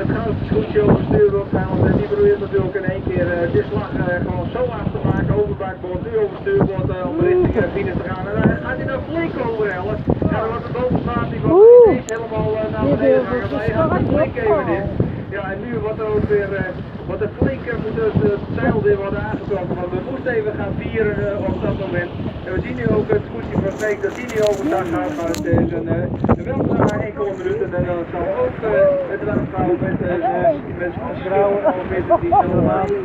het grootste goedje over stuur wilt gaan, want die probeert natuurlijk in één keer de slag gewoon zo af te maken, overbakboord, nu over stuurboord om richting Venus te gaan. En dan gaat hij nou flink overhellen. Ja, dan wordt de bovenstaat die wordt ineens helemaal naar beneden gaan, maar hij gaat er flink even in. Ja, en nu wordt er ook weer wat er flink moet het zeil weer worden aangetrokken, want we moesten even gaan vieren op dat moment. En we zien nu ook het goedje van Freek dat hij niet overdag gaat, maar het is wel na enkele minuten en dan zal ook het landvrouw met vrouwen ongeveer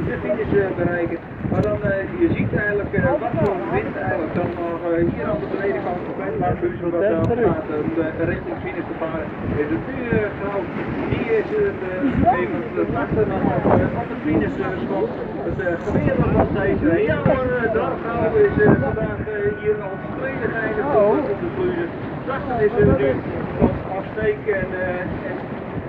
de finish bereiken. Maar dan, je ziet eigenlijk wat voor wind eigenlijk dan nog hier aan de benedenkant van het Laarbuus, wat dan gaat om richting finish te varen. Is het nu goud, die is het even wachten nog op de finish schot. Het geweer nog wat steeds. Ja hoor, de landvrouw is vandaag hier al tweede geëinde op de vloeien. Dachten is er nu wat afsteken en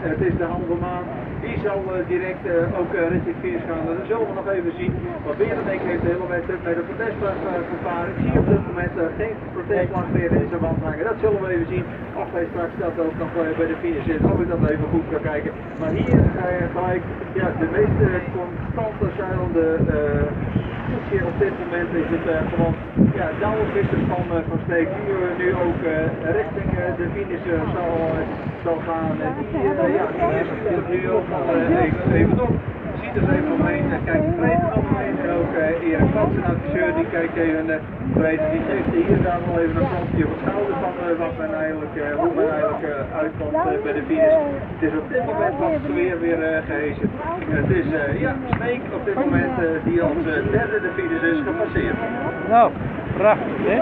het is de halve maan. Die zal direct ook richting finish gaan. Dat zullen we nog even zien. Want Berenbeek heeft de hele wedstrijd bij de protestvlag gevaren. Ik zie op dit moment geen protestvlag meer in zijn wand hangen. Dat zullen we even zien. Of hij straks dat ook nog bij de finish zit. Of ik dat even goed kan kijken. Maar hier gelijk ja, de meest constante zeilende goedje op dit moment is het gewoon ja, douwelvissen van Steek. Die nu ook richting de finish zal gaan. En die is nu ook al even op. Ziet er even omheen. Kijkt Freek er omheen. En ook Erik Vans, een adviseur, die kijkt even Freek. Die geeft hier daar wel even een klopje op het schouder van wat men eigenlijk, hoe men eigenlijk uitkomt bij de finish. Het is op dit moment wat het weer gehezen. Het is ja, Steek op dit moment die als derde de finish is gepasseerd. Nou, prachtig hè?